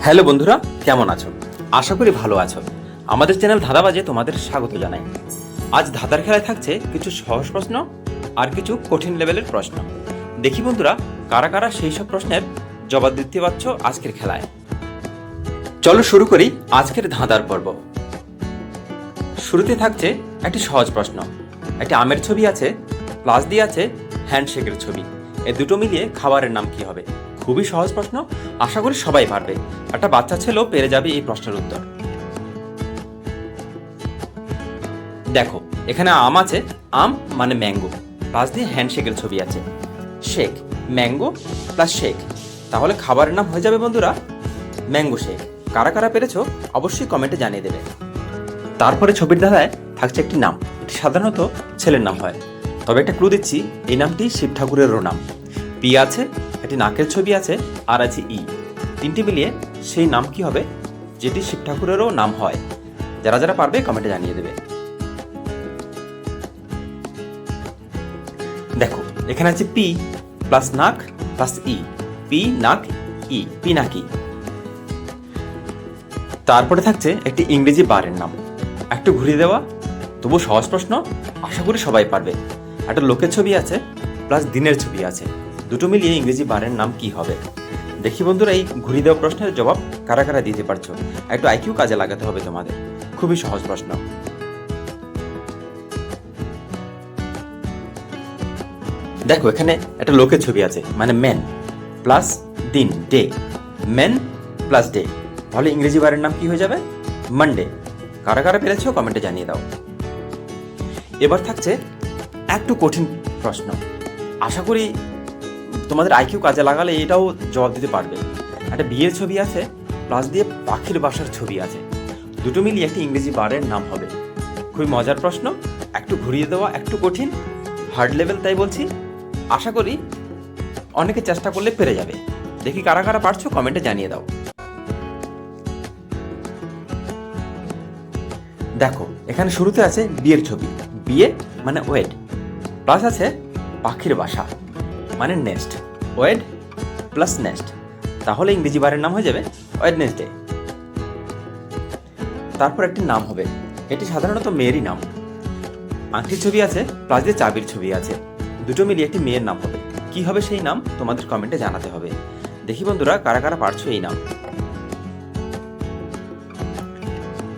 Hello বন্ধুরা, কেমন আছো? আশা করি ভালো আছো। আমাদের চ্যানেল ধাঁধাবাজে তোমাদের স্বাগত জানাই। আজ ধাঁধার খেলায় থাকছে কিছু সহজ প্রশ্ন আর কিছু কঠিন লেভেলের প্রশ্ন। দেখি বন্ধুরা কারা কারা সেই সব প্রশ্নের জবাব দিতে পারছো আজকের খেলায়। চলো শুরু করি আজকের ধাঁধার পর্ব। শুরুতে থাকছে একটি সহজ প্রশ্ন। একটি আমের ছবি আছে, প্লাস দিয়ে আছে হ্যান্ডশেকের ছবি। এই দুটো মিলিয়ে খাবারের নাম কি হবে? খুবই সহজ প্রশ্ন, আশা করি সবাই পারবে। একটা বাচ্চা ছেলেও পেরে যাবে এই প্রশ্নের উত্তর। দেখো এখানে আম আছে, আম মানে ম্যাঙ্গো, প্লাস দিয়ে হ্যান্ডশেকের ছবি আছে। শেক, ম্যাঙ্গো প্লাস শেক, তাহলে খাবারের নাম হয়ে যাবে বন্ধুরা ম্যাঙ্গো শেক। কারা কারা পেরেছো অবশ্যই কমেন্টে জানিয়ে দেবে। তারপরে ছবির ধারায় থাকছে একটি নাম। এটি সাধারণত ছেলের নাম হয়, তবে একটা ক্লু দিচ্ছি, এই নামটি শিব ঠাকুরেরও নাম। পি আছে, একটি নাকের ছবি আছে, আর আছে ই। তিনটি মিলিয়ে সেই নাম কি হবে যেটি শিব ঠাকুরেরও নাম হয়? যারা যারা পারবে কমেন্টে জানিয়ে দেবে। দেখো এখানে আছে পি প্লাস নাক প্লাস ই, পি নাক ই, পিনাকি। তারপরে থাকছে একটি ইংরেজি বারের নাম। একটু ঘুরিয়ে দেওয়া, তবু সহজ প্রশ্ন, আশা করি সবাই পারবে। একটা লোকের ছবি আছে প্লাস দিনের ছবি আছে, দুটো মিলিয়ে ইংরেজি বারের নাম কি হবে? দেখি বন্ধুরা এই ঘুরিয়ে দেওয়া প্রশ্নের জবাব কারা কারা দিতে পারছো। একটু আইকিউ কাজে লাগাতে হবে তোমাদের, খুবই সহজ প্রশ্ন। দেখো এখানে একটা লোকের ছবি আছে, মানে ম্যান প্লাস দিন ডে, ম্যান প্লাস ডে, তাহলে ইংরেজি বারের নাম কি হয়ে যাবে? মানডে। কারা কারা পেরেছো কমেন্টে জানিয়ে দাও। এবার থাকছে একটু কঠিন প্রশ্ন, আশা করি তোমাদের আইকিউ কাজে লাগালে এটাও জবাব দিতে পারবে। একটা বিয়ের ছবি আছে, প্লাস দিয়ে পাখির বাসার ছবি আছে, দুটো মিলিয়ে একটি ইংরেজি বারের নাম হবে। খুবই মজার প্রশ্ন, একটু ঘুরিয়ে দেওয়া, একটু কঠিন, হার্ড লেভেল, তাই বলছি। আশা করি অনেকে চেষ্টা করলে পেরে যাবে। দেখি কারা কারা পারছো কমেন্টে জানিয়ে দাও। দেখো এখানে শুরুতে আছে বিয়ের ছবি, বিয়ে মানে ওয়েড, প্লাস আছে পাখির বাসা মানে নেস্ট, ওয়েড প্লাস নেস্ট, তাহলে ইংরেজি বারের নাম হয়ে যাবে ওয়েডনেসডে। তারপর একটি নাম হবে, এটি সাধারণত মেয়েরই নাম। আংটির ছবি আছে, প্লাস দিয়ে চাবির ছবি আছে, দুটো মিলিয়ে একটি মেয়ের নাম হবে। কি হবে সেই নাম তোমাদের কমেন্টে জানাতে হবে। দেখি বন্ধুরা কারা কারা পারছো এই নাম।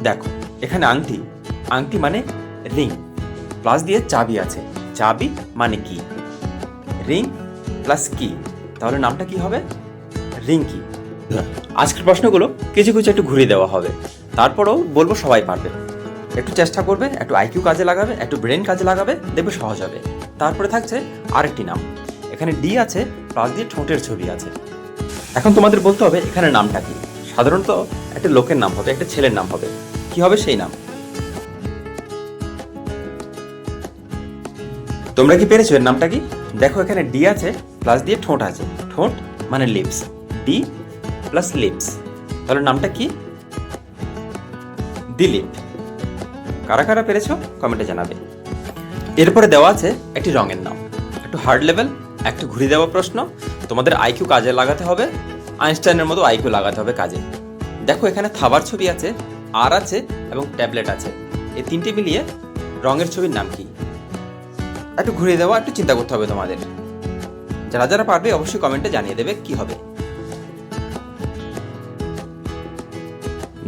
দেখো এখানে আংটি, আংটি মানে রিং, প্লাস দিয়ে চাবি আছে, চাবি মানে কি, রিং প্লাস কি, তাহলে নামটা কি হবে? রিং কি। আজকের প্রশ্নগুলো কিছু কিছু একটু ঘুরিয়ে দেওয়া হবে, তারপরেও বলবো সবাই পারবে। একটু চেষ্টা করবে, একটু আইকিউ কাজে লাগাবে, একটু ব্রেন কাজে লাগাবে, দেখবে সহজ হবে। তারপরে থাকছে আরেকটি নাম, এখানে ডি আছে, প্লাস দিয়ে ঠোঁটের ছবি আছে। এখন তোমাদের বলতে হবে এখানে নামটা কি। সাধারণত একটা লোকের নাম হবে, একটা ছেলের নাম হবে, কি হবে সেই নাম? তোমরা কি পেরেছো এর নামটা কি? দেখো এখানে ডি আছে, প্লাস দিয়ে ঠোঁট আছে, ঠোঁট মানে লিপস, ডি প্লাস লিপস, তাহলে নামটা কি? দিলীপ। কারা কারা পেরেছো কমেন্টে জানাবে। এরপরে দেওয়া আছে একটি রঙের নাম, একটু হার্ড লেভেল, একটু ঘুরিয়ে দেওয়া প্রশ্ন, তোমাদের আইকিউ কাজে লাগাতে হবে, আইনস্টাইনের মতো আইকিউ লাগাতে হবে কাজে। দেখো এখানে থাবার ছবি আছে, আর আছে এবং ট্যাবলেট আছে, এই তিনটে মিলিয়ে রঙের ছবির নাম কি? একটু ঘুরিয়ে দেওয়া, একটু চিন্তা করতে হবে তোমাদের। যারা যারা পারবে অবশ্যই কমেন্টে জানিয়ে দেবে কি হবে।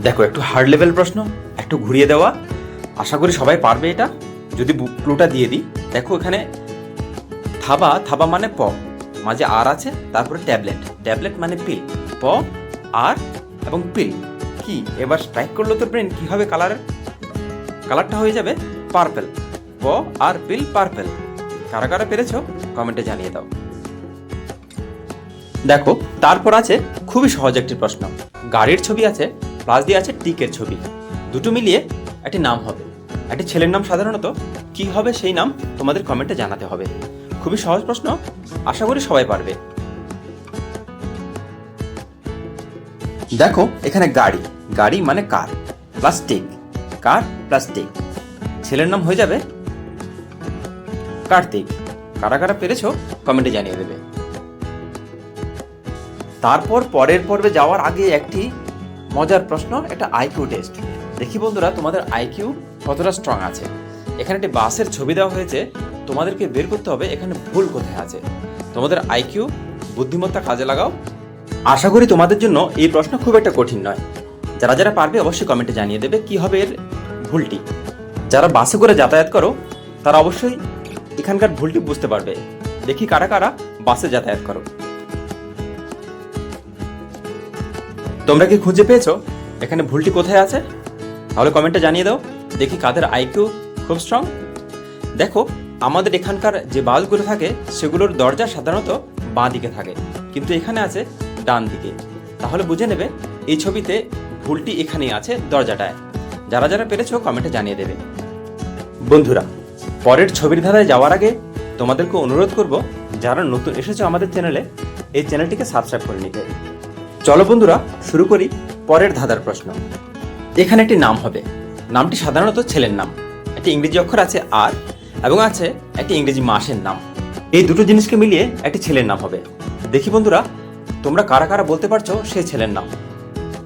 দেখো একটু হার্ড লেভেল প্রশ্ন, একটু ঘুরিয়ে দেওয়া, আশা করি সবাই পারবে এটা। যদি ক্লুটা দিয়ে দিই, দেখো এখানে থাবা, থাবা মানে প, মাঝে আর আছে, তারপরে ট্যাবলেট, ট্যাবলেট মানে পিল, প আর এবং পিল কি? এবার স্ট্রাইক করলো তো ব্রেন, কি হবে কালারের? কালারটা হয়ে যাবে পার্পেল, প আর পিল পার্পেল। কারা কারা পেরেছো কমেন্টে জানিয়ে দাও। দেখো তারপর আছে খুবই সহজ একটি প্রশ্ন, গাড়ির ছবি আছে, প্লাস দিয়ে আছে টিকের ছবি, দুটো মিলিয়ে একটি নাম হবে। একটি ছেলের নাম সাধারণত, কি হবে সেই নাম তোমাদের কমেন্টে জানাতে হবে। খুবই সহজ প্রশ্ন, আশা করি সবাই পারবে। দেখো এখানে গাড়ি, গাড়ি মানে কার, প্লাস্টিক, কার প্লাস্টিক, ছেলের নাম হয়ে যাবে কার্তিক। কারা কারা পেরেছো কমেন্টে জানিয়ে দেবে। তারপর পরের পর্বে যাওয়ার আগে একটি মজার প্রশ্ন, একটা আইকিউ টেস্ট। দেখি বন্ধুরা তোমাদের আইকিউ কতটা স্ট্রং আছে। এখানে একটি বাসের ছবি দেওয়া হয়েছে, তোমাদেরকে বের করতে হবে এখানে ভুল কোথায় আছে। তোমাদের আইকিউ বুদ্ধিমত্তা কাজে লাগাও। আশা করি তোমাদের জন্য এই প্রশ্ন খুব একটা কঠিন নয়। যারা যারা পারবে অবশ্যই কমেন্টে জানিয়ে দেবে কি হবে এর ভুলটি। যারা বাসে করে যাতায়াত করো তারা অবশ্যই এখানকার ভুলটি বুঝতে পারবে। দেখি কারা কারা বাসে যাতায়াত করো। তোমরা কি খুঁজে পেয়েছো এখানে ভুলটি কোথায় আছে? তাহলে কমেন্টে জানিয়ে দাও। দেখি কাদের আইকিউ খুব স্ট্রং। দেখো আমাদের এখানকার যে বাসগুলো থাকে সেগুলোর দরজা সাধারণত বাঁ দিকে থাকে, কিন্তু এখানে আছে ডান দিকে। তাহলে বুঝে নেবে এই ছবিতে ভুলটি এখানেই আছে, দরজাটায়। যারা যারা পেরেছো কমেন্টে জানিয়ে দেবে। বন্ধুরা, পরের ছবির ধাঁধায় যাওয়ার আগে তোমাদেরকে অনুরোধ করব, যারা নতুন এসেছো আমাদের চ্যানেলে, এই চ্যানেলটিকে সাবস্ক্রাইব করে নিতে। চলো বন্ধুরা শুরু করি পরের ধাঁধার প্রশ্ন। এখানে একটি নাম হবে। নামটি সাধারণত ছেলের নাম। একটি ইংরেজি অক্ষর আছে আর, এবং আছে একটি ইংরেজি মাসের নাম। এই দুটো জিনিসকে মিলিয়ে একটি ছেলের নাম হবে। দেখি বন্ধুরা তোমরা কারা কারা বলতে পারছো সেই ছেলের নাম।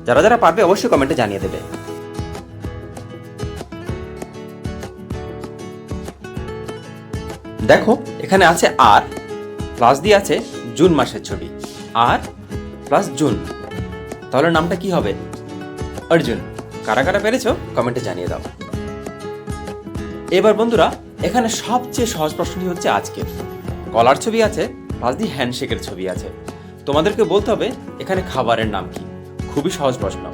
যারা যারা পারবে অবশ্যই কমেন্টে জানিয়ে দেবে। দেখো এখানে আছে আর, প্লাস দিয়ে আছে জুন মাসের ছবি। আর প্লাস জুন, তাহলে নামটা কি হবে? অর্জুন। কারা কারা পেরেছো কমেন্টে জানিয়ে দাও। এবার বন্ধুরা এখানে সবচেয়ে সহজ প্রশ্নটি হচ্ছে আজকে। কলার ছবি আছে, প্লাস দিয়ে হ্যান্ডশেকের ছবি আছে। তোমাদেরকে বলতে হবে এখানে খাবারের নাম কি। খুবই সহজ প্রশ্ন।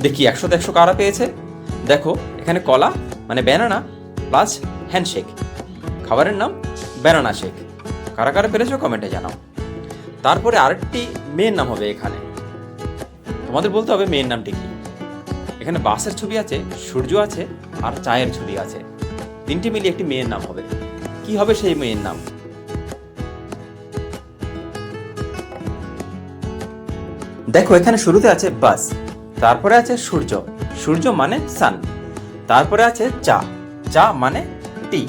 দেখি 100 তে 100 কারা পেয়েছে। দেখো এখানে কলা মানে ব্যানানা প্লাস হ্যান্ডশেক, খাবারের নাম ব্যানানা শেক। কারা কারা পেরেছো কমেন্টে জানাও। তারপরে আরেকটি মেয়ের নাম হবে এখানে। তোমাদের বলতে হবে মেয়ের নামটি কি। এখানে বাসের ছবি আছে, সূর্য আছে আর চায়ের ছবি আছে। তিনটি মিলিয়ে একটি মেয়ের নাম হবে। কি হবে সেই মেয়ের নাম? দেখো এখানে শুরুতে আছে বাস, তারপরে আছে সূর্য, সূর্য মানে সান, তারপরে আছে চা, চা মানে টি।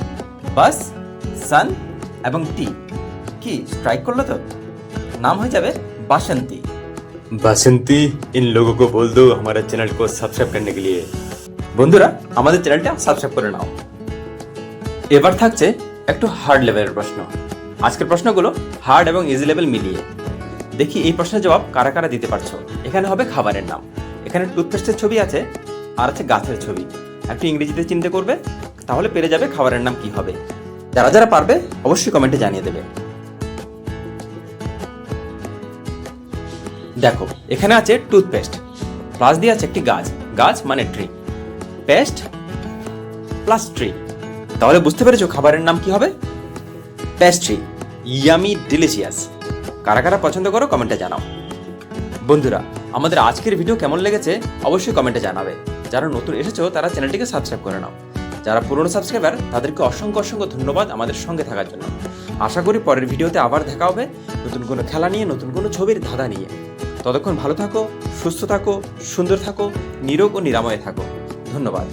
বাস, সান এবং টি। কি স্ট্রাইক করলো তো? नाम हो जाए बासंती। बासंती इन लोगों को बोल दो हमारे चैनल को सब्सक्राइब करने के लिए। বন্ধুরা আমাদের চ্যানেলটা সাবস্ক্রাইব করে নাও। এবার থাকছে একটু হার্ড লেভেলের প্রশ্ন। আজকের প্রশ্নগুলো হার্ড এবং ইজি লেভেল মিলিয়ে। দেখি এই প্রশ্নের জবাব কারা কারা দিতে পারছো। এখানে হবে খাবারের নাম। এখানে টুথপেস্টের ছবি আছে আর আছে গাছের ছবি। একটু ইংরেজিতে চিন্তা করবে, তাহলে পেরে যাবে খাবারের নাম কি হবে। যারা যারা পারবে অবশ্যই কমেন্টে জানিয়ে দেবে। দেখো এখানে আছে টুথপেস্ট, প্লাস দিয়ে আছে একটি গাছ, গাছ মানে ট্রি, পেস্ট প্লাস ট্রি। তাহলে বুঝতে পেরেছো খাবারের নাম কি হবে? পেস্ট্রি। Yummy delicious. কারা কারা পছন্দ করো কমেন্টে জানাও। বন্ধুরা আমাদের আজকের ভিডিও কেমন লেগেছে অবশ্যই কমেন্টে জানাবে। যারা নতুন এসেছো তারা চ্যানেলটিকে সাবস্ক্রাইব করে নাও। যারা পুরনো সাবস্ক্রাইবার তাদেরকে অসংখ্য অসংখ্য ধন্যবাদ আমাদের সঙ্গে থাকার জন্য। আশা করি পরের ভিডিওতে আবার দেখা হবে নতুন কোনো খেলা নিয়ে, নতুন কোনো ছবির ধাঁধা নিয়ে। ততক্ষণ ভালো থাকো, সুস্থ থাকো, সুন্দর থাকো, নিরোগ ও নিরাময়ে থাকো। ধন্যবাদ।